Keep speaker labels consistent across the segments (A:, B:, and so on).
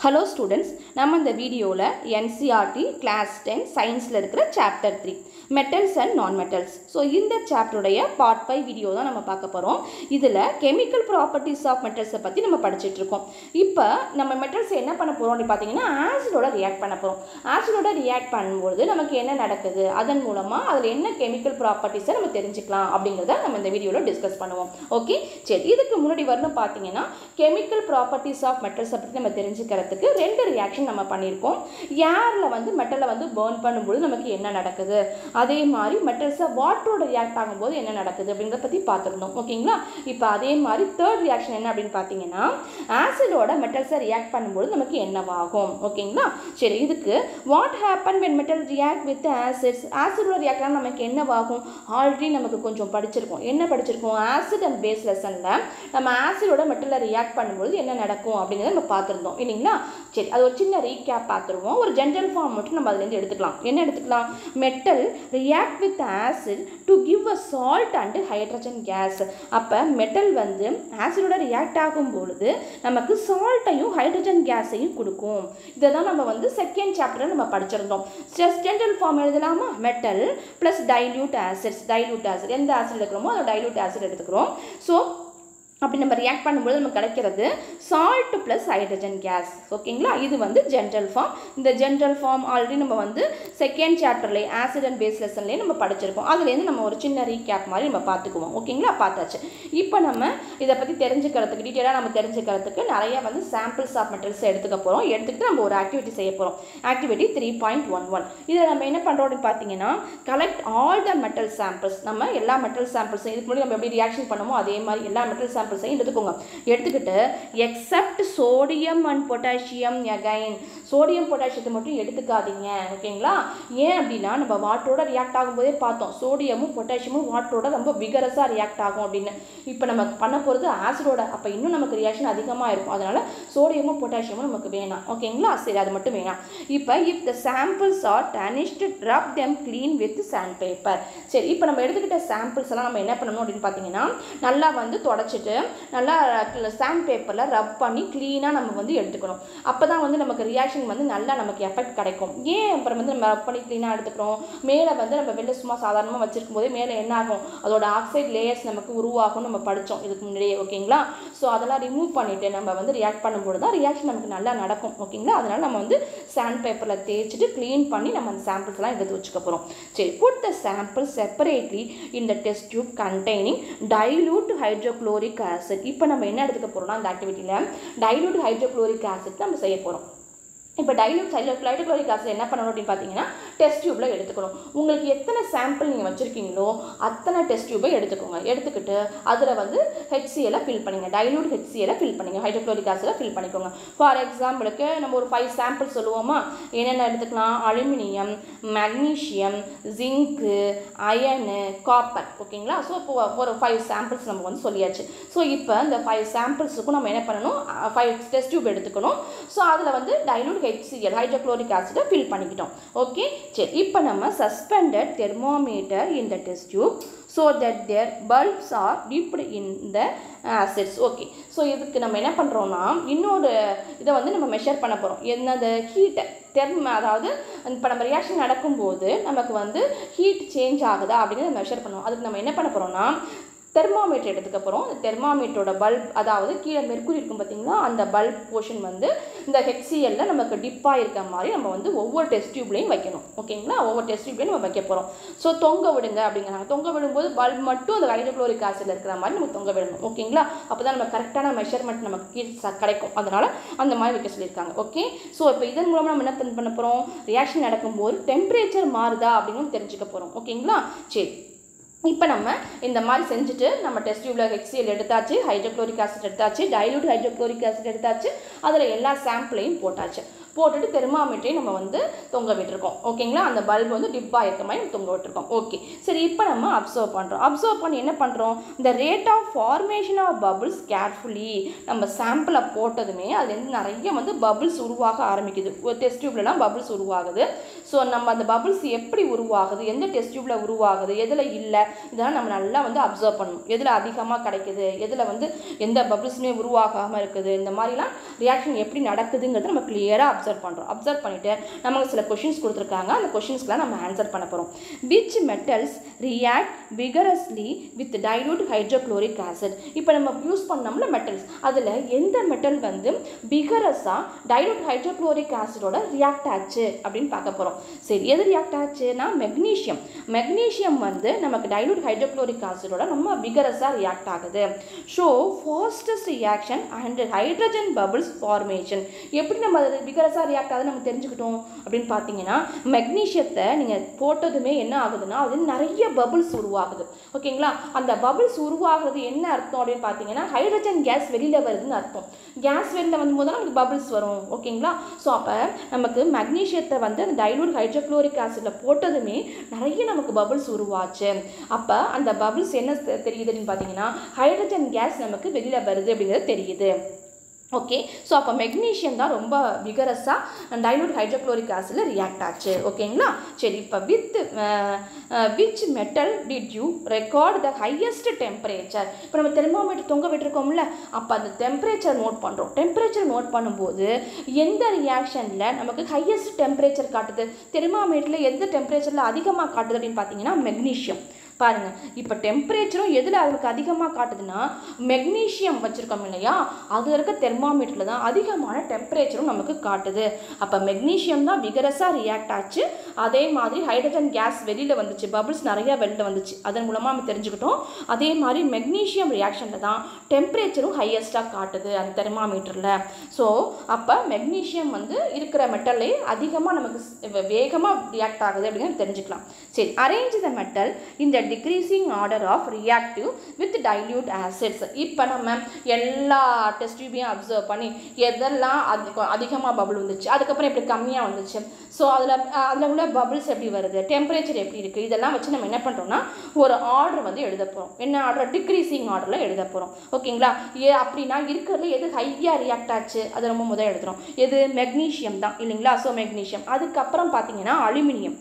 A: Hello students, நம்ம இந்த வீடியோல NCERT class 10 scienceல இருக்கிற chapter 3 metals and non-metals. So இந்த chapter உடைய part 5 வீடியோ தான் நம்ம பார்க்க போறோம். இதுல chemical properties of metals பத்தி நம்ம படிச்சிட்டு இருக்கோம். இப்போ நம்ம metals என்ன பண்ண போறோம்னு பாத்தீங்கன்னா ஆசிடோட ரியாக்ட் பண்ண போறோம். ஆசிடோட ரியாக்ட் பண்ணும்போது நமக்கு என்ன நடக்குது? அதன் மூலமா அதுல என்ன chemical properties நம்ம தெரிஞ்சுக்கலாம் அப்படிங்கறத நம்ம இந்த வீடியோல டிஸ்கஸ் பண்ணுவோம். ஓகே? சரி, இதுக்கு முன்னாடி வரணும் பாத்தீங்கன்னா chemical properties of metals பத்தி நம்ம தெரிஞ்சுக்கிறதுக்கு ரெண்டு ரியாக்ஷன் நம்ம பண்ணியிருக்கோம். ஏர்ல வந்து மெட்டலை வந்து பர்ன் பண்ணும்போது நமக்கு என்ன நடக்குது, அதே மாதிரி மெட்டல்ஸை வாட்டரோட ரியாக்ட் ஆகும்போது என்ன நடக்குது அப்படிங்கிறத பற்றி பார்த்துருந்தோம். ஓகேங்களா? இப்போ அதே மாதிரி தேர்ட் ரியாக்ஷன் என்ன அப்படின்னு பார்த்தீங்கன்னா ஆசிடோட மெட்டல்ஸை ரியாக்ட் பண்ணும்போது நமக்கு என்னவாகும். ஓகேங்களா? சரி, இதுக்கு what happen when metal react with acids, ஆசிடோட ரியாக்ட் ஆனால் நமக்கு என்னவாகும் ஆல்ரெடி நமக்கு கொஞ்சம் படிச்சிருக்கோம். என்ன படிச்சிருக்கோம்? ஆசிட் அண்ட் பேஸ் லெசனில் நம்ம ஆசிடோட மெட்டலை ரியாக்ட் பண்ணும்போது என்ன நடக்கும் அப்படிங்கிறத நம்ம பார்த்துருந்தோம் இல்லைங்களா? சரி, அது ஒரு சின்ன ரீகேப் பார்த்துருவோம். ஒரு ஜென்ரல் ஃபார்ம் மட்டும் நம்ம அதுலேருந்து எடுத்துக்கலாம். என்ன எடுத்துக்கலாம்? Metal react with acid to give a salt and hydrogen case. அப்போ மெட்டல் வந்து ஆசிடோட ரியாக்ட் ஆகும் பொழுது நமக்கு சால்ட்டையும் ஹைட்ரஜன் கேஸையும் கொடுக்கும். இதை தான் நம்ம வந்து செகண்ட் சாப்டரில் நம்ம படிச்சிருந்தோம். ஜென்ரல் ஃபார்ம் எழுதலாமா? Metal plus dilute acids. Dilute acid எந்த ஆசிட் எடுக்கிறோமோ அதை டைல்யூட் ஆசிட் எடுத்துக்கிறோம். ஸோ அப்படி நம்ம ரியாக்ட் பண்ணும்போது நமக்கு கிடைக்கிறது சால்ட் ப்ளஸ் ஹைட்ரஜன் கேஸ். ஓகேங்களா? இது வந்து ஜென்ரல் ஃபார்ம். இந்த ஜென்ரல் ஃபார்ம் ஆல்ரெடி நம்ம வந்து செகண்ட் சாப்டர்லேயே ஆசிட் அண்ட் பேஸ் லெசன்லேயே நம்ம படிச்சிருக்கோம். அதுலேருந்து நம்ம ஒரு சின்ன ரீகேப் மாதிரி நம்ம பார்த்துக்குவோம். ஓகேங்களா? பார்த்தாச்சு. இப்போ நம்ம இதை பற்றி தெரிஞ்சுக்கிறதுக்கு டீட்டெயிலாக நம்ம தெரிஞ்சுக்கிறதுக்கு நிறைய வந்து சாம்பிள்ஸ் ஆஃப் மெட்டல்ஸ் எடுத்துக்க போகிறோம். எடுத்துக்கிட்டு நம்ம ஒரு ஆக்டிவிட்டி செய்ய போகிறோம். ஆக்டிவிட்டி 3.11. இதில் நம்ம என்ன பண்ணுறோம் அப்படின்னு பார்த்தீங்கன்னா collect all the metal samples. நம்ம எல்லா மெட்டல் சாம்பிள்ஸும் இதுக்கு முன்னாடி நம்ம எப்படி ரியாக்ஷன் பண்ணுமோ அதே மாதிரி எல்லா மெட்டல் சாம்பிள்ஸையும் எடுத்துக்கோங்க. எடுத்துக்கிட்டு except sodium and potassium again. Sodium பொட்டாசியத்தை மட்டும் எடுத்துக்காதீங்க. ஓகேங்களா? ஏன் அப்படின்னா நம்ம வாட்டரோட ரியாக்ட் ஆகும்போதே பார்த்தோம் சோடியமும் பொட்டாசியமும் வாட்டரோட ரொம்ப விகரஸாக ரியாக்ட் ஆகும் அப்படின்னு. இப்போ நம்ம பண்ண போகிறது ஆசிடோட. அப்போ இன்னும் நமக்கு ரியாக்ஷன் அதிகமாக இருக்கும். அதனால சோடியமும் பொட்டாசியமும் நமக்கு வேணாம். ஓகேங்களா? சரி, அது மட்டும் வேணாம். இப்போ if the samples are tarnished, rub them clean with sandpaper. சரி, இப்போ நம்ம எடுத்துக்கிட்ட சாம்பிள்ஸ் எல்லாம் நம்ம என்ன பண்ணணும் அப்படின்னு பார்த்தீங்கன்னா நல்லா வந்து தொடச்சிட்டு நல்லா சாண்ட் பேப்பரில் ரப் பண்ணி க்ளீனாக நம்ம வந்து எடுத்துக்கணும். அப்போ தான் வந்து நமக்கு ரியாக்ஷன் வந்து நல்லா நமக்கு எஃபெக்ட் கிடைக்கும். ஏன் அப்புறம் வந்து நம்ம ரப் பண்ணி க்ளீனாக எடுத்துக்கிறோம்? மேலே வந்து நம்ம வெளில சும்மா சாதாரணமாக வச்சிருக்கும் போதே மேலே என்ன ஆகும்? அதோட ஆக்சைடு லேயர்ஸ் நமக்கு உருவாகும். நம்ம படித்தோம் இதுக்கு முன்னாடியே. ஓகேங்களா? ஸோ அதெல்லாம் ரிமூவ் பண்ணிவிட்டு நம்ம வந்து ரியாக்ட் பண்ணும்போது தான் ரியாக்ஷன் நமக்கு நல்லா நடக்கும். ஓகேங்களா? அதனால் நம்ம வந்து சாண்ட் பேப்பரில் தேய்ச்சிட்டு க்ளீன் பண்ணி நம்ம அந்த சாம்பிள்ஸ்லாம் எடுத்து வச்சுக்க போகிறோம். சரி, put the sample separately in the test tube containing dilute hydrochloric acid. இப்போ நம்ம என்ன எடுத்துக்க போகிறோம்னா இந்த ஆக்டிவிட்டியில் டைலூட் ஹைட்ரோக்ளோரிக் ஆசிட் நம்ம செய்ய போகிறோம். இப்போ டைலூட் ஹைட்ரோக்ளோரிக் ஆசிட் என்ன பண்ணணும் அப்படின்னு பார்த்தீங்கன்னா டெஸ்ட் டியூப்பில் எடுத்துக்கணும். உங்களுக்கு எத்தனை சாம்பிள் நீங்கள் வச்சுருக்கீங்களோ அத்தனை டெஸ்ட் டியூப்பை எடுத்துக்கோங்க. எடுத்துக்கிட்டு அதில் வந்து HCl ஃபில் பண்ணுங்கள். டைலூட் HCl ஃபில் பண்ணுங்கள். ஹைட்ரோக்ளோரிக் ஆசிடை ஃபில் பண்ணிக்கோங்க. ஃபார் எக்ஸாம்பிளுக்கு நம்ம ஒரு 5 சாம்பிள் சொல்லுவோமா? என்னென்ன எடுத்துக்கலாம்? Aluminium, magnesium, zinc, iron, copper. ஓகேங்களா? ஸோ இப்போ ஒரு 5 சாம்பிள்ஸ் நம்ம வந்து சொல்லியாச்சு. ஸோ இப்போ இந்த 5 சாம்பிள்ஸுக்கும் நம்ம என்ன பண்ணணும்? 5 டெஸ்ட் டியூப் எடுத்துக்கணும். ஸோ அதில் வந்து டைலூட் HCl ஹைட்ரோக்ளோரிக் ஆசிடை ஃபில் பண்ணிக்கிட்டோம். ஓகே? சரி, இப்போ நம்ம suspended thermometer in the test tube so that their bulbs are dipped in the acids. Okay, so இதுக்கு நம்ம என்ன பண்ணுறோன்னா இன்னொரு இதை வந்து நம்ம மெஷர் பண்ண போகிறோம். என்னது? ஹீட்டை அதாவது இப்போ நம்ம ரியாக்ஷன் நடக்கும்போது நமக்கு வந்து ஹீட் சேஞ்ச் ஆகுதா அப்படிங்கிறத மெஷர் பண்ணுவோம். அதுக்கு நம்ம என்ன பண்ண போகிறோம்னா தெர்மாமீட்டர் எடுத்துக்க போகிறோம். அந்த தெர்மாமீட்டரோட பல்ப் அதாவது கீழே மெர்க்குரி இருக்கும் பார்த்தீங்களா, அந்த பல்ப் போர்ஷன் வந்து இந்த HCl நமக்கு டிப்பாக இருக்க மாதிரி நம்ம வந்து ஒவ்வொரு டெஸ்ட் டியூப்லையும் வைக்கணும். ஓகேங்களா? ஒவ்வொரு டெஸ்ட் டியூப்லையும் நம்ம வைக்க போகிறோம். ஸோ தொங்க விடுங்க அப்படிங்கிறாங்க. தொங்க விடும்போது பல்ப் மட்டும் அந்த ஹைட்ரோக்ளோரிக் ஆசிடில் இருக்கிற மாதிரி நம்ம தொங்க விடணும். ஓகேங்களா? அப்போ தான் நம்ம கரெக்டான மெஷர்மெண்ட் நமக்கு கிடைக்கும். அதனால் அந்த மாதிரி வைக்க சொல்லியிருக்காங்க. ஓகே? ஸோ இப்போ இதன் மூலமாக நம்ம என்ன பண்ண போகிறோம்? ரியாக்ஷன் நடக்கும்போது டெம்பரேச்சர் மாறுதா அப்படின்னு தெரிஞ்சுக்க போகிறோம். ஓகேங்களா? சரி, இப்போ நம்ம இந்த மாதிரி செஞ்சுட்டு நம்ம டெஸ்ட் டியூப்ல HCl எடுத்தாச்சு, ஹைட்ரோக்ளோரிக் ஆசிட் எடுத்தாச்சு, டைலூட் ஹைட்ரோக்ளோரிக் ஆசிட் எடுத்தாச்சு, அதில் எல்லா சாம்பிளையும் போட்டாச்சு. போட்டுட்டு தெர்மாமீட்டரை நம்ம வந்து தொங்க விட்டுருக்கோம். ஓகேங்களா, அந்த பல்பு வந்து டிப்பாக இருக்க மாதிரி தொங்க விட்டுருக்கோம். ஓகே, சரி, இப்போ நம்ம அப்சர்வ் பண்ணுறோம். அப்சர்வ் பண்ணி என்ன பண்ணுறோம், இந்த rate of formation of bubbles carefully நம்ம சாம்பிளை போட்டதுமே அதுலேருந்து நிறைய வந்து பபுள்ஸ் உருவாக ஆரம்பிக்குது. ஒரு டெஸ்ட் டியூப்லலாம் பபுள்ஸ் உருவாகுது. ஸோ நம்ம அந்த பபுள்ஸ் எப்படி உருவாகுது, எந்த டெஸ்ட் டியூப்பில் உருவாகுது, எதில் இல்லை, இதெல்லாம் நம்ம நல்லா வந்து அப்சர்வ் பண்ணணும். எதில் அதிகமாக கிடைக்குது, எதில் வந்து எந்த பபுள்ஸுமே உருவாகாமல் இருக்குது, இந்த மாதிரிலாம் ரியாக்ஷன் எப்படி நடக்குதுங்கிறத நம்ம கிளியராக அப்சர்வ் பண்ணுறோம். அப்சர்வ் பண்ணிவிட்டு நமக்கு சில கொஷின்ஸ் கொடுத்துருக்காங்க. அந்த கொஷின்ஸ்க்கெலாம் நம்ம ஆன்சர் பண்ண போகிறோம். Which metals react vigorously with dilute hydrochloric acid. இப்போ நம்ம யூஸ் பண்ணோம்ல மெட்டல்ஸ், அதில் எந்த மெட்டல் வந்து விகரஸாக டைல்யூட் ஹைட்ரோக்ளோரிக் ஆசிடோட ரியாக்ட் ஆச்சு அப்படின்னு பார்க்க போகிறோம். சரி, எது ரியாக்ட் ஆச்சுன்னா மெக்னீஷியம். மெக்னீஷியம் வந்து நமக்கு டைல்யூட் ஹைட்ரோக்ளோரிக் ஆசிடோட நம்ம விகரஸாக ரியாக்ட் ஆகுது. So fastest reaction and hydrogen bubbles formation. எப்படி நம்ம அது விகரஸாக ரியாக்ட் ஆகுது நம்ம தெரிஞ்சுக்கிட்டோம் அப்படின்னு பார்த்தீங்கன்னா, மெக்னீஷியத்தை நீங்கள் போட்டதுமே என்ன ஆகுதுன்னா அது நிறைய பபிள்ஸ் உருவாகுது. ஓகேங்களா, அந்த பபிள்ஸ் உருவாகிறது என்ன அர்த்தம் அப்படின்னு பார்த்தீங்கன்னா ஹைட்ரஜன் கேஸ் வெளியில் வருதுன்னு அர்த்தம். கேஸ் வெளியில் வரும்போது தான் நமக்கு பபிள்ஸ் வரும். ஓகேங்களா, ஸோ அப்போ நமக்கு மெக்னீஷியத்தை வந்து அந்த டைல்யூட் ஹைட்ரோக்ளோரிக் ஆசிடில் போட்டதுமே நிறைய நமக்கு பபிள்ஸ் உருவாச்சு. அப்போ அந்த பபிள்ஸ் என்ன தெரியுதுன்னு பார்த்தீங்கன்னா ஹைட்ரஜன் கேஸ் நமக்கு வெளியில் வருது அப்படிங்கிறது தெரியுது. ஓகே, ஸோ அப்போ மெக்னீஷியம் தான் ரொம்ப விகரஸாக டைல்யூட் ஹைட்ரோக்ளோரிக் ஆசிடில் ரியாக்ட் ஆச்சு. ஓகேங்களா, சரி, இப்போ which metal did you record the highest temperature. இப்போ நம்ம தெர்மாமீட்டர் தொங்க விட்டுருக்கோம்ல, அப்போ அந்த டெம்பரேச்சர் நோட் பண்ணுறோம். டெம்பரேச்சர் நோட் பண்ணும்போது எந்த ரியாக்ஷனில் நமக்கு ஹையஸ்ட் டெம்பரேச்சர் காட்டுது, தெர்மாமீட்டரில் எந்த டெம்பரேச்சரில் அதிகமாக காட்டுது அப்படின்னு பார்த்தீங்கன்னா மெக்னீஷியம். பாருங்கள், இப்போ டெம்பரேச்சரும் எதில் அவங்களுக்கு அதிகமாக காட்டுதுன்னா மெக்னீஷியம் வச்சுருக்கோம் இல்லையா, அதில் இருக்க தெர்மாமீட்டரில் தான் அதிகமான டெம்பரேச்சரும் நமக்கு காட்டுது. அப்போ மெக்னீஷியம் தான் விகரஸாக ரியாக்ட் ஆச்சு. அதே மாதிரி ஹைட்ரஜன் கேஸ் வெளியில் வந்துச்சு, பபிள்ஸ் நிறையா வெளியில் வந்துச்சு, அதன் மூலமாக நம்ம தெரிஞ்சுக்கிட்டோம். அதே மாதிரி மெக்னீஷியம் ரியாக்ஷனில் தான் டெம்பரேச்சரும் ஹையஸ்ட்டாக காட்டுது அந்த தெர்மாமீட்டரில். ஸோ அப்போ மெக்னீஷியம் வந்து இருக்கிற மெட்டல்லே அதிகமாக நமக்கு வேகமாக ரியாக்ட் ஆகுது அப்படின்னு தெரிஞ்சுக்கலாம். சரி, அரேஞ்ச் த மெட்டல் இந்த decreasing order of reactive with dilute acids. இப்போ நம்ம எல்லா டெஸ்ட் டியூபையும் அப்சர்வ் பண்ணி எதெல்லாம் அதிகமாக பபுள் வந்துச்சு, அதுக்கப்புறம் எப்படி கம்மியாக வந்துச்சு, ஸோ அதில் உள்ள பபுள்ஸ் எப்படி வருது, டெம்பரேச்சர் எப்படி இருக்குது, இதெல்லாம் வச்சு நம்ம என்ன பண்ணுறோம்னா ஒரு ஆர்டர் வந்து எழுத போகிறோம். என்ன ஆர்டர், டிக்ரீசிங் ஆர்டரில் எழுத போகிறோம். ஓகேங்களா, அப்படின்னா இருக்கிறதுல எது ஹையாக ரியாக்ட் ஆச்சு அது ரொம்ப முதல் எழுதுகிறோம். எது, மெக்னீஷியம் தான் இல்லைங்களா. ஸோ மெக்னீஷியம், அதுக்கப்புறம் பார்த்தீங்கன்னா அலுமினியம்,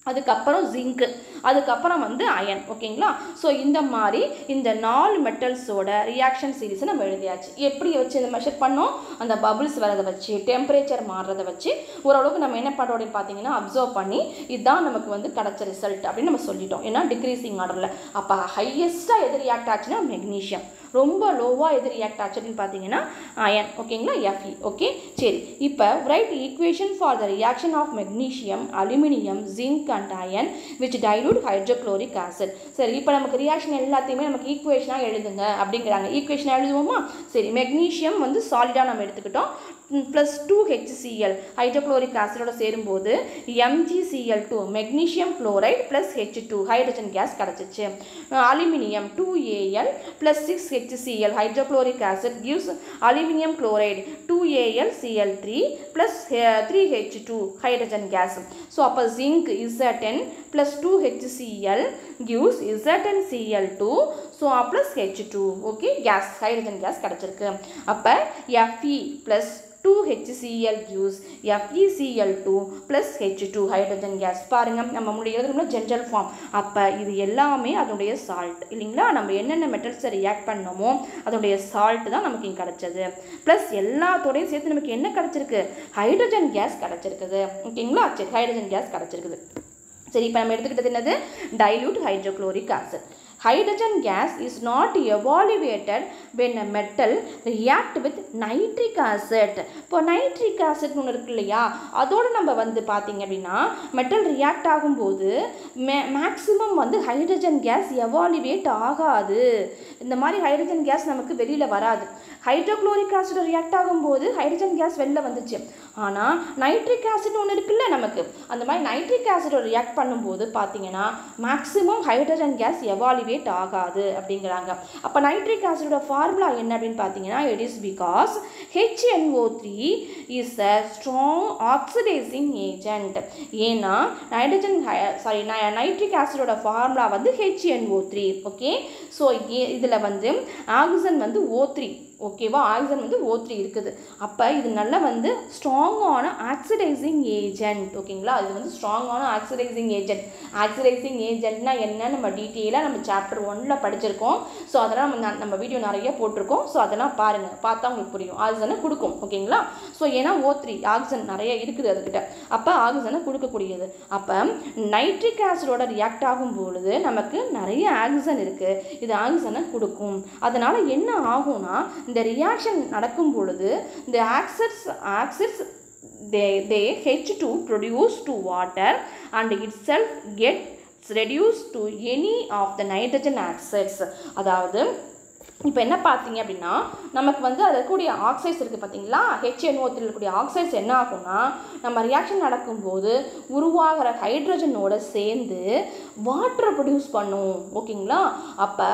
A: அதுக்கப்புறம் ஜிங்க்கு, அதுக்கப்புறம் வந்து அயன். ஓகேங்களா, ஸோ இந்த மாதிரி இந்த 4 மெட்டல்ஸோட ரியாக்ஷன் சீரீஸை நம்ம எழுதியாச்சு. எப்படி வச்சு இதை மெஷர் பண்ணோம், அந்த பபுள்ஸ் வரதை வச்சு டெம்பரேச்சர் மாறுறதை வச்சு ஓரளவுக்கு நம்ம என்ன பண்ணுறோம் அப்படின்னு பார்த்தீங்கன்னா அப்சர்வ் பண்ணி இதுதான் நமக்கு வந்து கிடச்ச ரிசல்ட் அப்படின்னு நம்ம சொல்லிட்டோம். ஏன்னா டிக்ரீசிங் ஆர்டரில். அப்போ ஹையஸ்ட்டாக எது ரியாக்ட் ஆச்சுன்னா மெக்னீஷியம், ரொம்ப லோவாக எது ரியாக்ட் ஆச்சு அப்படின்னு பார்த்தீங்கன்னா அயன். ஓகேங்களா, Fe. ஓகே, சரி, இப்போ write equation for the reaction of magnesium, aluminium, zinc and iron which dilute hydrochloric acid. சரி, இப்போ நமக்கு ரியாக்ஷன் எல்லாத்தையுமே நமக்கு ஈக்குவேஷனாக எழுதுங்க அப்படிங்கிறாங்க. ஈக்குவேஷனாக எழுதுவோமா? சரி, மெக்னீஷியம் வந்து சாலிடாக நம்ம எடுத்துக்கிட்டோம். ப்ளஸ் 2HCl ஹைட்ரோக்ளோரிக் ஆசிடோட சேரும்போது MgCl2 magnesium chloride plus H2 hydrogen gas கிடச்சிச்சு. Aluminium 2Al plus 6HCl hydrochloric acid gives aluminium chloride 2AlCl3 plus 3H2 hydrogen gas. So அப்போ zinc Zn plus 2HCl gives ZnCl2 so plus H2. Okay, gas hydrogen gas கிடச்சிருக்கு. அப்போ Fe plus 2HCl gives FeCl2 plus H2 hydrogen gas. பாருங்கள், நம்ம முன்னாடி எழுதுறோம்ல general form. அப்போ இது எல்லாமே அதனுடைய சால்ட் இல்லைங்களா. நம்ம என்னென்ன மெட்டல்ஸை ரியாக்ட் பண்ணோமோ அதனுடைய சால்ட் தான் நமக்கு இங்கே கிடச்சது. ப்ளஸ் எல்லாத்தோடையும் சேர்த்து நமக்கு என்ன கிடச்சிருக்கு, ஹைட்ரஜன் கேஸ் கிடச்சிருக்குது. ஓகேங்களா, சரி, ஹைட்ரஜன் கேஸ் கிடச்சிருக்குது. சரி, இப்போ நம்ம எடுத்துக்கிட்டது என்னது, dilute hydrochloric acid. Hydrogen gas is not evaluated when a metal react with nitric acid. இப்போ நைட்ரிக் ஆசிட் ஒன்று இருக்கு இல்லையா, அதோடு நம்ம வந்து பார்த்திங்க அப்படின்னா மெட்டல் ரியாக்ட் ஆகும்போது மேக்ஸிமம் வந்து ஹைட்ரஜன் கேஸ் எவாலுவேட் ஆகாது. இந்த மாதிரி ஹைட்ரஜன் கேஸ் நமக்கு வெளியில் வராது. ஹைட்ரோக்ளோரிக் ஆசிட் ரியாக்ட் ஆகும்போது ஹைட்ரஜன் கேஸ் வெளில வந்துச்சு. ஆனால் நைட்ரிக் ஆசிட் ஒன்று இருக்குல்ல நமக்கு, அந்த மாதிரி நைட்ரிக் ஆசிடோட ரியாக்ட் பண்ணும்போது பார்த்தீங்கன்னா மேக்ஸிமம் ஹைட்ரஜன் கேஸ் எவாலுவேட் ஆகாது அப்படிங்கிறாங்க. அப்போ நைட்ரிக் ஆசிடோட ஃபார்முலா என்ன அப்படின்னு பார்த்தீங்கன்னா, it is because HNO3 is a strong oxidising agent. ஏன்னா நைட்ரிக் ஆசிடோட ஃபார்முலா வந்து HNO3. ஓகே, ஸோ இதில் வந்து ஆக்சிஜன் வந்து O3. ஓகேவா, ஆக்சிஜன் வந்து O3 இருக்குது. அப்போ இது நல்லா வந்து ஸ்ட்ராங்கான ஆக்சிடைசிங் ஏஜென்ட். ஓகேங்களா, இது வந்து ஸ்ட்ராங்கான ஆக்சிடைசிங் ஏஜென்ட். ஆக்சிடைசிங் ஏஜென்ட்னா என்ன நம்ம டீட்டெயிலாக நம்ம சாப்டர் 1ல் படிச்சிருக்கோம். ஸோ அதெல்லாம் நம்ம வீடியோ நிறைய போட்டிருக்கோம். ஸோ அதெல்லாம் பாருங்கள், பார்த்தா உங்களுக்கு புரியும். ஆக்சிஜனை கொடுக்கும். ஓகேங்களா, ஸோ ஏன்னா O3 ஆக்சிஜன் நிறைய இருக்குது அதுக்கிட்ட, அப்போ ஆக்சிஜனை கொடுக்கக்கூடியது. அப்போ நைட்ரிக் ஆசிடோட ரியாக்ட் ஆகும் பொழுது நமக்கு நிறைய ஆக்சிஜன் இருக்குது, இது ஆக்சிஜனை கொடுக்கும். அதனால் என்ன ஆகும்னா, இந்த ரியாக்ஷன் நடக்கும் பொழுது இந்த ஆக்சிட்ஸ் they H2 produce to water and itself gets reduced to any of the nitrogen acids. அதாவது இப்போ என்ன பார்த்தீங்க அப்படின்னா, நமக்கு வந்து அதில் இருக்கக்கூடிய ஆக்சைட்ஸ் இருக்குது பார்த்தீங்களா, HNO3 இருக்கக்கூடிய ஆக்சைட்ஸ் என்ன ஆகும்னா, நம்ம ரியாக்ஷன் நடக்கும்போது உருவாகிற ஹைட்ரஜனோட சேர்ந்து வாட்டரை ப்ரொடியூஸ் பண்ணும். ஓகேங்களா, அப்போ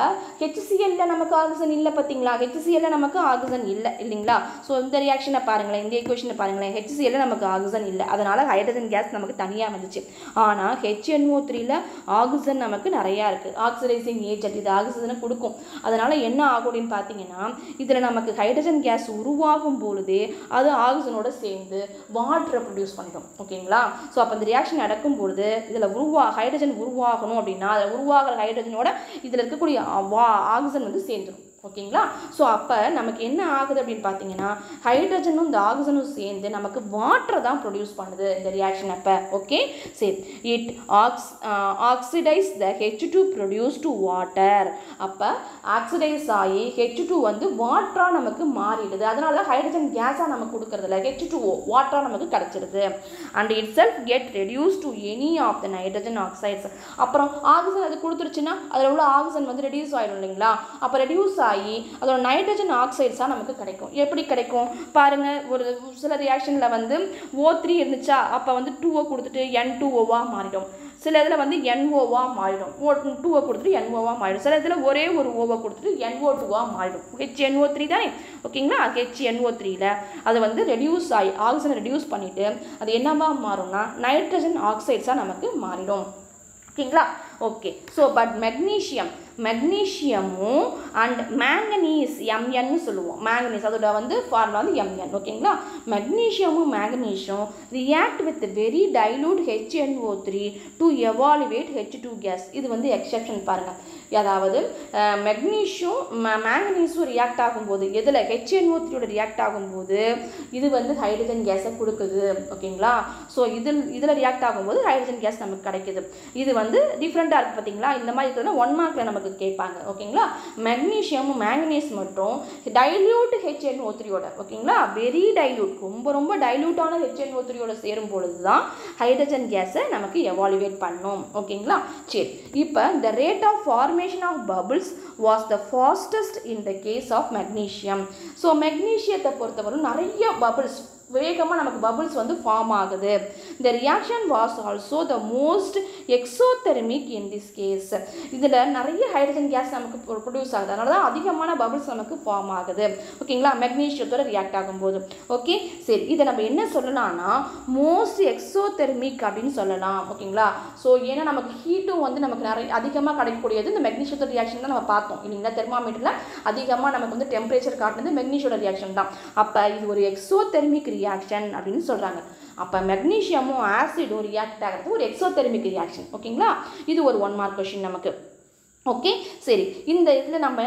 A: HCl நமக்கு ஆக்சிஜன் இல்லை பார்த்தீங்களா, HCl நமக்கு ஆக்சிஜன் இல்லை இல்லைங்களா. ஸோ இந்த ரியாக்ஷனை பாருங்களேன், இந்த ஈக்குவேஷனை பாருங்களேன், HCl நமக்கு ஆக்சிஜன் இல்லை, அதனால் ஹைட்ரஜன் கேஸ் நமக்கு தனியாக வந்துச்சு. ஆனால் HNO3ல் ஆக்சிஜன் நமக்கு நிறையா இருக்குது, ஆக்சிடைசிங் ஏஜென்ட், இது ஆக்சிஜனை கொடுக்கும். அதனால் என்ன ஆகும் அப்படின்னு பார்த்தீங்கன்னா, இதில் நமக்கு ஹைட்ரஜன் கேஸ் உருவாகும் பொழுதே அது ஆக்சிஜனோட சேர்ந்து வாட்டரை ப்ரொடியூஸ் பண்ணிடும். ஓகேங்களா, ஸோ அப்போ இந்த ரியாக்ஷன் நடக்கும் பொழுது இதில் ஹைட்ரஜன் உருவாகணும் அப்படின்னா அதில் உருவாகிற ஹைட்ரஜனோட இதில் இருக்கக்கூடிய ஆக்சிஜன் வந்து சேர்ந்துடும். ஓகேங்களா, ஸோ அப்போ நமக்கு என்ன ஆகுது அப்படின்னு பார்த்தீங்கன்னா, ஹைட்ரஜனும் இந்த ஆக்சிஜனும் சேர்ந்து நமக்கு வாட்டரை தான் ப்ரொடியூஸ் பண்ணுது இந்த ரியாக்ஷன் அப்போ. ஓகே, சரி, it oxidise the H2 produce to water. அப்போ ஆக்சிடைஸ் ஆகி H2 வந்து வாட்டராக நமக்கு மாறிடுது. அதனால ஹைட்ரஜன் கேஸாக நமக்கு கொடுக்கறதில்ல, H2O வாட்டராக நமக்கு கிடச்சிடுது. And itself get reduce to any of the nitrogen oxides. அப்புறம் ஆக்சிஜன் அது கொடுத்துருச்சுன்னா அதில் உள்ள ஆக்சிஜன் வந்து ரெடியூஸ் ஆகிடும் இல்லைங்களா. அப்போ ரெடியூஸ் ஆகி அதோட நைட்ரஜன் ஆக்சைட்ஸாக நமக்கு கிடைக்கும். எப்படி கிடைக்கும் பாருங்கள், ஒரு சில ரியாக்ஷனில் வந்து O3 இருந்துச்சா, அப்போ வந்து 2O கொடுத்துட்டு N2Oவாக மாறிடும். சில இதில் வந்து NOவாக மாறிடும், 2O கொடுத்துட்டு NOவாக மாறிடும். சில இதில் ஒரே ஒரு ஓவை கொடுத்துட்டு NO2வாக மாறிடும். HNO3 தானே. ஓகேங்களா, HNO3ல் அது வந்து ரெடியூஸ் ஆகி ஆக்சிஜனை ரெடியூஸ் பண்ணிவிட்டு அது என்னவா மாறும்னா நைட்ரஜன் ஆக்சைட்ஸாக நமக்கு மாறிடும். ஓகேங்களா, ஓகே. ஸோ பட் மெக்னீஷியமும் அண்ட் மேங்கனீஸ் Mn சொல்லுவோம். மேங்கனீஸ் அதோட வந்து ஃபார்முலா வந்து Mn. ஓகேங்களா, மெக்னீஷியமும் மேங்கனீஷியம் react with very dilute HNO3 to evaluate H2 gas. இது வந்து எக்ஸெப்ஷன் பாருங்கள். அதாவது மெக்னீஷியம் மேங்கனீஸும் ரியாக்ட் ஆகும்போது எதில் HNO3யோட ரியாக்ட் ஆகும்போது இது வந்து ஹைட்ரஜன் கேஸை கொடுக்குது. ஓகேங்களா, ஸோ இதில் ரியாக்ட் ஆகும்போது ஹைட்ரஜன் கேஸ் நமக்கு கிடைக்குது. இது வந்து டிஃப்ரெண்ட்டாக இருக்குது பார்த்தீங்களா. இந்த மாதிரி இருக்கிறது 1 மார்க்கில் நமக்கு கேட்பாங்க. ஓகேங்களா, மெக்னீஷியம் மேங்கனீஸ் மட்டும் டைல்யூட் HNO3யோட, ஓகேங்களா, வெரி டைல்யூட், ரொம்ப டைல்யூட்டான HNO3யோட சேரும் பொழுது தான் ஹைட்ரஜன் கேஸை நமக்கு எவாலுவேட் பண்ணும். ஓகேங்களா, சரி. இப்போ the rate of formation of bubbles was the fastest in the case of magnesium. So மெக்னீஷியத்தை பொறுத்தவரை நிறைய பபிள்ஸ் வேகமாக நமக்கு பபிள்ஸ் வந்து ஃபார்ம் ஆகுது. இந்த reaction was also the most exothermic in this case. இதில் நிறைய ஹைட்ரஜன் கேஸ் நமக்கு ப்ரொடியூஸ் ஆகுது, அதனால தான் அதிகமான பபிள்ஸ் நமக்கு ஃபார்ம் ஆகுது. ஓகேங்களா, மெக்னீஷியத்தோட ரியாக்ட் ஆகும்போது. ஓகே, சரி, இதை நம்ம என்ன சொல்லலாம்னா மோஸ்ட் எக்ஸோதெர்மிக் அப்படின்னு சொல்லலாம். ஓகேங்களா, ஸோ ஏன்னா நமக்கு ஹீட்டும் வந்து நமக்கு நிறைய அதிகமாக கிடைக்கக்கூடியது இந்த மெக்னீஷியத்தோட ரியாக்ஷன் தான் நம்ம பார்த்தோம் இல்லைங்களா. தெர்மாமீட்டரில் அதிகமாக நமக்கு வந்து டெம்பரேச்சர் காட்டுனது மெக்னீஷியோட ரியாக்ஷன் தான். அப்போ இது ஒரு எக்ஸோதெர்மிக் ரியாக்ஷன் அப்படின்னு சொல்கிறாங்க. அப்போ மெக்னீஷியமும் ஆசிடும் ரியாக்ட் ஆகிறது ஒரு எக்ஸோதெர்மிக் ரியாக்ஷன். ஓகேங்களா, இது ஒரு 1 மார்க் கொஸ்டின் நமக்கு. ஓகே, சரி. இந்த இதில் நம்ம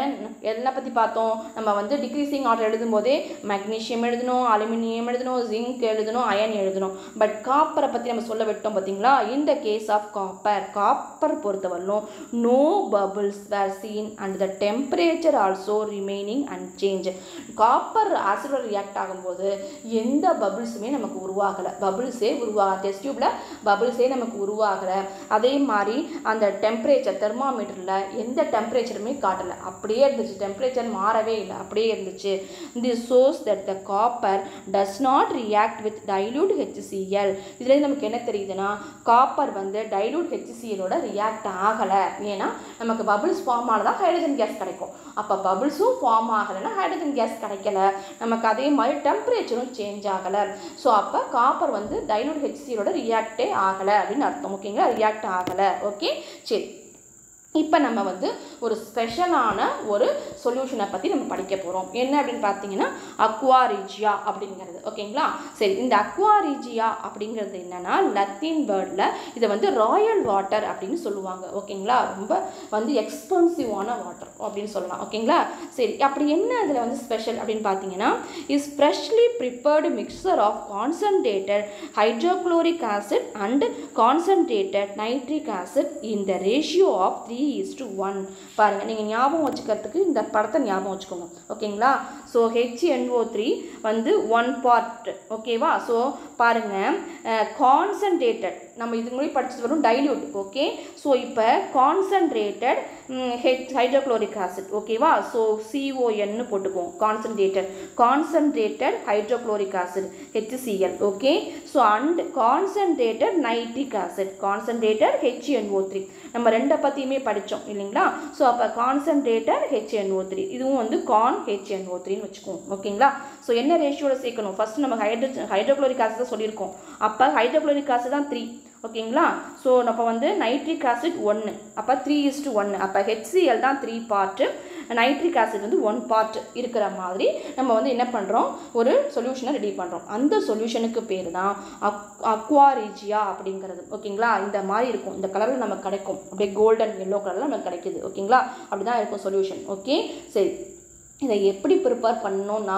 A: எல்லாம் பற்றி பார்த்தோம். நம்ம வந்து டிக்ரீசிங் ஆர்டர் எழுதும்போதே மெக்னீஷியம் எழுதணும், அலுமினியம் எழுதணும், ஜிங்க் எழுதணும், அயன் எழுதணும். பட் காப்பரை பற்றி நம்ம சொல்ல விட்டோம் பார்த்தீங்களா. இந்த கேஸ் ஆஃப் காப்பர் பொறுத்தவரையிலும் no bubbles were seen and the temperature also remaining unchanged. Copper ஆசிடோட ரியாக்ட் ஆகும்போது எந்த பபிள்ஸுமே நமக்கு உருவாகலை, பபிள்ஸே டெஸ்ட் டியூப்பில் பபிள்ஸே நமக்கு உருவாகலை. அதே மாதிரி அந்த டெம்பரேச்சர் தெர்மாமீட்டரில் எந்த டெம்பரேச்சருமே காட்டலை, அப்படியே இருந்துச்சு, டெம்பரேச்சர் மாறவே இல்லை, அப்படியே இருந்துச்சு. This shows that the copper does not react with dilute HCl. இதுலேருந்து நமக்கு என்ன தெரியுதுன்னா காப்பர் வந்து டைல்யூட் HClோட ரியாக்ட் ஆகலை. ஏன்னா நமக்கு பபிள்ஸ் ஃபார்ம் ஆனதான் ஹைட்ரஜன் கேஸ் கிடைக்கும். அப்போ பபிள்ஸும் ஃபார்ம் ஆகலைன்னா ஹைட்ரஜன் கேஸ் கிடைக்கல, நமக்கு அதே மாதிரி டெம்பரேச்சரும் சேஞ்ச் ஆகலை. ஸோ அப்போ காப்பர் வந்து டைல்யூட் HClோட ரியாக்டே ஆகலை அப்படின்னு அர்த்தம். ஓகேங்களா, ரியாக்ட் ஆகலை. ஓகே, சரி. இப்போ நம்ம வந்து ஒரு ஸ்பெஷலான ஒரு சொல்யூஷனை பற்றி நம்ம படிக்க போகிறோம். என்ன அப்படின்னு பார்த்தீங்கன்னா அக்வா ரீஜியா அப்படிங்கிறது. ஓகேங்களா, சரி. இந்த அக்வா ரீஜியா அப்படிங்கிறது என்னென்னா லத்தீன் வேர்டில் இதை வந்து ராயல் வாட்டர் அப்படின்னு சொல்லுவாங்க. ஓகேங்களா, ரொம்ப வந்து எக்ஸ்பென்சிவான வாட்டர் அப்படின்னு சொல்லலாம். ஓகேங்களா, சரி. அப்படி என்ன அதில் வந்து ஸ்பெஷல் அப்படின்னு பார்த்தீங்கன்னா is freshly prepared mixture of concentrated hydrochloric acid and concentrated nitric acid in the ratio of 3:1. பாருங்கள், நீங்கள் ஞாபகம் வச்சுக்கிறதுக்கு இந்த படத்தை ஞாபகம் வச்சுக்கோங்க. ஓகேங்களா, ஸோ HNO3 வந்து 1 part. ஓகேவா, ஸோ பாருங்கள் கான்சன்ட்ரேட்டட் நம்ம இதுக்கு முன்னாடி படிச்சது வரும் டைல்யூட். ஓகே, ஸோ இப்போ கான்சன்ட்ரேட்டட் ஹைட்ரோக்ளோரிக் ஆசிட். ஓகேவா, ஸோ CON போட்டுக்குவோம். Concentrated hydrochloric acid HCl. Okay, so and concentrated nitric acid concentrated HNO3. நம்ம ரெண்டை பற்றியுமே படித்தோம் இல்லைங்களா. ஸோ அப்போ கான்சன்ட்ரேட்டட் HNO3 இதுவும் வந்து HNO3ன்னு வச்சுக்குவோம். ஓகேங்களா, ஸோ என்ன ரேஷியோவில் சேர்க்கணும், ஃபஸ்ட்டு நம்ம ஹைட்ரோக்ளோரிக் ஆசிட் தான் சொல்லியிருக்கோம். அப்போ ஹைட்ரோக்ளோரிக் ஆசிட் தான் 3. ஓகேங்களா, ஸோ நம்ம வந்து நைட்ரிக் ஆசிட் 1, அப்போ 3:1. அப்போ HCl தான் 3 part, நைட்ரிக் ஆசிட் வந்து 1 part இருக்கிற மாதிரி நம்ம வந்து என்ன பண்ணுறோம், ஒரு சொல்யூஷனை ரெடி பண்ணுறோம். அந்த சொல்யூஷனுக்கு பேர் தான் அக்வா ரீஜியா அப்படிங்கிறது. ஓகேங்களா, இந்த மாதிரி இருக்கும், இந்த கலரில் நமக்கு கிடைக்கும், அப்படியே கோல்டன் எல்லோ கலரில் நமக்கு கிடைக்குது. ஓகேங்களா, அப்படி தான் இருக்கும் சொல்யூஷன். ஓகே, சரி. இதை எப்படி ப்ரிப்பேர் பண்ணணும்னா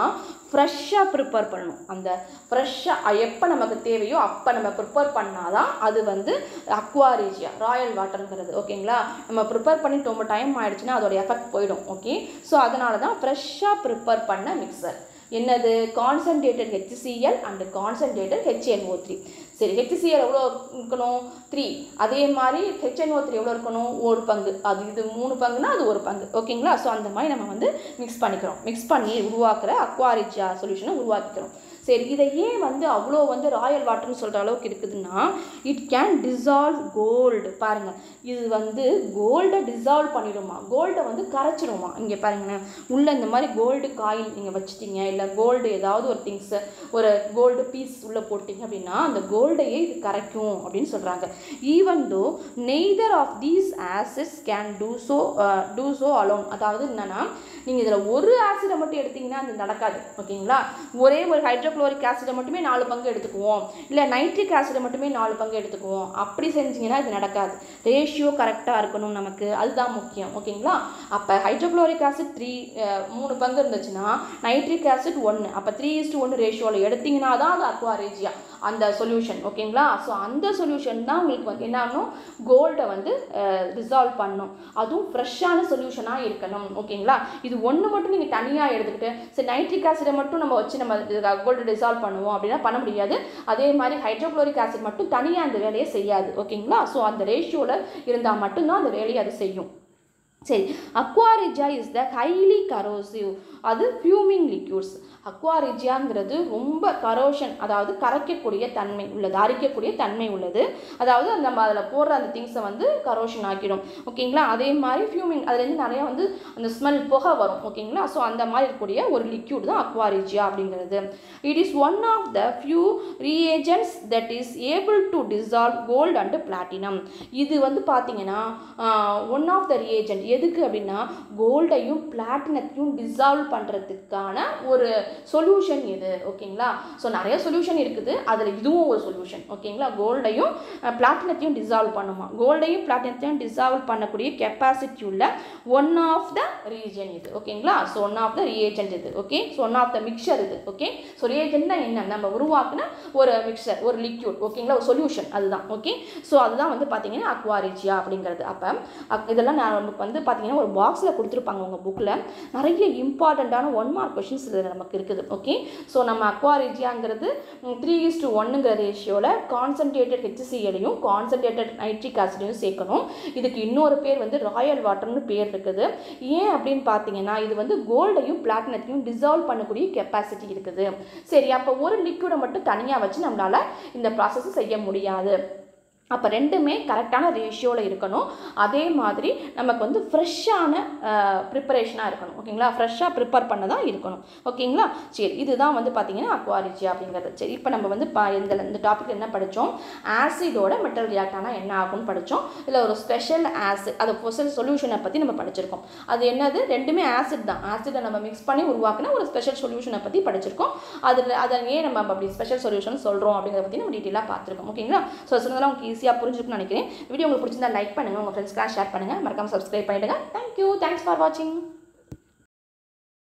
A: ஃப்ரெஷ்ஷாக ப்ரிப்பேர் பண்ணணும். அந்த ஃப்ரெஷ்ஷாக எப்போ நமக்கு தேவையோ அப்போ நம்ம ப்ரிப்பேர் பண்ணால் தான் அது வந்து அக்வா ரீஜியா ராயல் வாட்டருங்கிறது. ஓகேங்களா, நம்ம ப்ரிப்பேர் பண்ணி ரொம்ப டைம் ஆகிடுச்சுன்னா அதோட எஃபெக்ட் போயிடும். ஓகே, ஸோ அதனால தான் ஃப்ரெஷ்ஷாக ப்ரிப்பேர் பண்ண மிக்சர் என்னது concentrated HCl and concentrated HNO3. சரி, HCl எவ்வளோ இருக்கணும் 3, அதே மாதிரி HNO3 எவ்வளோ இருக்கணும் 1 பங்கு. அது இது 3 பங்குனா அது 1 பங்கு. ஓகேங்களா, ஸோ அந்த மாதிரி நம்ம வந்து மிக்ஸ் பண்ணிக்கிறோம். மிக்ஸ் பண்ணி உருவாக்குற அக்வா ரீஜியா சொல்யூஷனை உருவாக்கிக்கிறோம். சரி, இதை ஏன் வந்து அவ்வளோ வந்து ராயல் வாட்டர்னு சொல்கிற அளவுக்கு இருக்குதுன்னா இட் கேன் டிசால்வ் கோல்டு. பாருங்கள், இது வந்து கோல்டை டிசால்வ் பண்ணிடுமா, கோல்டை வந்து கரைச்சிடுமா. இங்கே பாருங்களேன், உள்ளே இந்த மாதிரி கோல்டு காயின் நீங்கள் வச்சுட்டீங்க, இல்லை கோல்டு ஏதாவது ஒரு திங்ஸு ஒரு கோல்டு பீஸ் உள்ளே போட்டிங்க அப்படின்னா அந்த கோல்டையே இது கரைக்கும் அப்படின்னு சொல்கிறாங்க. Even though neither of these acids can do so alone. அதாவது என்னென்னா நீங்கள் இதில் ஒரு ஆசிடை மட்டும் எடுத்திங்கன்னா அது நடக்காது. ஓகேங்களா, ஒரே ஒரு ஹைட்ரோக்ளோரிக் ஆசிடை மட்டுமே 4 பங்கு எடுத்துக்குவோம், இல்லை நைட்ரிக் ஆசிடை மட்டுமே 4 பங்கு எடுத்துக்குவோம். அப்படி செஞ்சிங்கன்னா இது நடக்காது. ரேஷியோ கரெக்டாக இருக்கணும் நமக்கு, அதுதான் முக்கியம். ஓகேங்களா, அப்போ ஹைட்ரோக்ளோரிக் ஆசிட் 3 பங்கு இருந்துச்சுன்னா நைட்ரிக் ஆசிட் 1, அப்போ 3:1 ரேஷியோவில் எடுத்திங்கன்னா தான் அது அக்வா ரீஜியா அந்த சொல்யூஷன். ஓகேங்களா, ஸோ அந்த சொல்யூஷன் தான் உங்களுக்கு வந்து என்ன ஆகணும், கோல்டை வந்து டிசால்வ் பண்ணணும். அதுவும் ஃப்ரெஷ்ஷான சொல்யூஷனாக இருக்கணும். ஓகேங்களா, இது ஒன்று மட்டும் நீங்கள் தனியாக எடுத்துக்கிட்டு சரி நைட்ரிக் ஆசிடை மட்டும் நம்ம வச்சு நம்ம கோல்டு டிசால்வ் பண்ணுவோம் அப்படின்னா பண்ண முடியாது. அதே மாதிரி ஹைட்ரோக்ளோரிக் ஆசிட் மட்டும் தனியாக அந்த வேலையை செய்யாது. ஓகேங்களா, ஸோ அந்த ரேஷியோவில் இருந்தால் மட்டும்தான் அந்த வேலையை அது செய்யும். சரி, Aqua ரீஜியா is the highly corrosive, அது ஃபியூமிங் லிக்யூட்ஸ். அக்வா ரீஜியாங்கிறது ரொம்ப கரோஷன், அதாவது கரைக்கக்கூடிய தன்மை உள்ளது, அரிக்கக்கூடிய தன்மை உள்ளது. அதாவது நம்ம அதில் போடுற அந்த திங்ஸை வந்து கரோஷன் ஆக்கிடும். ஓகேங்களா, அதே மாதிரி ஃபியூமிங் அதுலேருந்து நிறையா வந்து அந்த ஸ்மெல் புகை வரும். ஓகேங்களா, ஸோ அந்த மாதிரி இருக்கக்கூடிய ஒரு லிக்யூட் தான் அக்வா ரீஜியா அப்படிங்கிறது. It is one of the few reagents that is able to dissolve gold and platinum. இது வந்து பார்த்தீங்கன்னா ஒன் ஆஃப் த ரீஏஜென்ட் எதுக்கு அப்படின்னா கோல்டையும் பிளாட்டினத்தையும் டிசால்வ் பண்ணுறதுக்கான ஒரு சொல்யூஷன் எது. ஓகேங்களா, ஸோ நிறைய சொல்யூஷன் இருக்குது, அதில் இதுவும் ஒரு சொல்யூஷன். ஓகேங்களா, கோல்டையும் பிளாட்டினத்தையும் டிசால்வ் பண்ணுமா, கோல்டையும் பிளாட்டினத்தையும் டிசால்வ் பண்ணக்கூடிய கெப்பாசிட்டி உள்ள ஒன் ஆஃப் த ரீஜன் இது. ஓகேங்களா, so one of the reagent இது. Okay, so one of the mixture இது. ஓகே, ஸோ ரியேஜென்ட்னா என்ன, நம்ம உருவாக்குன ஒரு மிக்சர், ஒரு லிக்யூட். ஓகேங்களா, ஒரு சொல்யூஷன் அதுதான். ஓகே, ஸோ அதுதான் வந்து பார்த்தீங்கன்னா அக்வா ரீஜியா அப்படிங்கிறது. அப்போ இதெல்லாம் நமக்கு வந்து பார்த்தீங்கன்னா ஒரு பாக்ஸில் கொடுத்துருப்பாங்க உங்கள் புக்கில். நிறைய இம்பார்ட்டண்ட்டான 1 மார்க் கொஷின்ஸ் இதில் நமக்கு இருக்குது. ஓகே, ஸோ நம்ம அக்வா ரெஜியாங்கிறது 3:1ங்கிற ரேஷியோவில் கான்சன்ட்ரேட்டட் HCl-ஐயும் கான்சன்ட்ரேட்டட் நைட்ரிக் ஆசிடையும் சேர்க்கணும். இதுக்கு இன்னொரு பேர் வந்து ராயல் வாட்டர்னு பேர் இருக்குது. ஏன் அப்படின்னு பார்த்தீங்கன்னா இது வந்து கோல்டையும் பிளாட்டினத்தையும் டிசால்வ் பண்ணக்கூடிய கெப்பாசிட்டி இருக்குது. சரி, அப்போ ஒரு லிக்விடை மட்டும் தனியாக வச்சு நம்மளால் இந்த ப்ராசஸ் செய்ய முடியாது. அப்போ ரெண்டுமே கரெக்டான ரேஷியோவில் இருக்கணும். அதே மாதிரி நமக்கு வந்து ஃப்ரெஷ்ஷான ப்ரிப்பரேஷனாக இருக்கணும். ஓகேங்களா, ஃப்ரெஷ்ஷாக ப்ரிப்பேர் பண்ண தான் இருக்கணும். ஓகேங்களா, சரி, இதுதான் வந்து பார்த்திங்கன்னா அக்வா ரெஜியா அப்படிங்கிறது. சரி, இப்போ நம்ம வந்து இந்த டாபிக் என்ன படித்தோம், ஆசிடோட மெட்டல் ரியாக்ட் ஆனால் என்ன ஆகும்னு படித்தோம். இல்லை ஒரு ஸ்பெஷல் ஆசிட், அது ஸ்பெஷல் சொல்யூஷனை பற்றி நம்ம படிச்சிருக்கோம். அது என்னது, ரெண்டுமே ஆசிட் தான். ஆசிடை நம்ம மிக்ஸ் பண்ணி உருவாக்கின ஒரு ஸ்பெஷல் சொல்யூஷனை பற்றி படிச்சிருக்கோம். அதை ஏன் நம்ம அப்படி ஸ்பெஷல் சொல்யூஷன் சொல்கிறோம் அப்படிங்கிறத பற்றி நம்ம டீட்டெயிலாக பார்த்துருக்கோம். ஓகேங்களா, ஸோ சொன்னதெல்லாம் உங்களுக்கு ஈஸியாக புரிஞ்சுக்கணும்னு நினைக்கிறேன். வீடியோ உங்களுக்கு பிடிச்சிருந்தா லைக் பண்ணுங்கள், உங்கள் ஃப்ரெண்ட்ஸ்க்கெலாம் ஷேர் பண்ணுங்கள், மறக்காமல் சப்ஸ்கிரைப் பண்ணிவிடுங்க. தேங்க்யூ, தேங்க்ஸ் ஃபார் வாட்சிங்.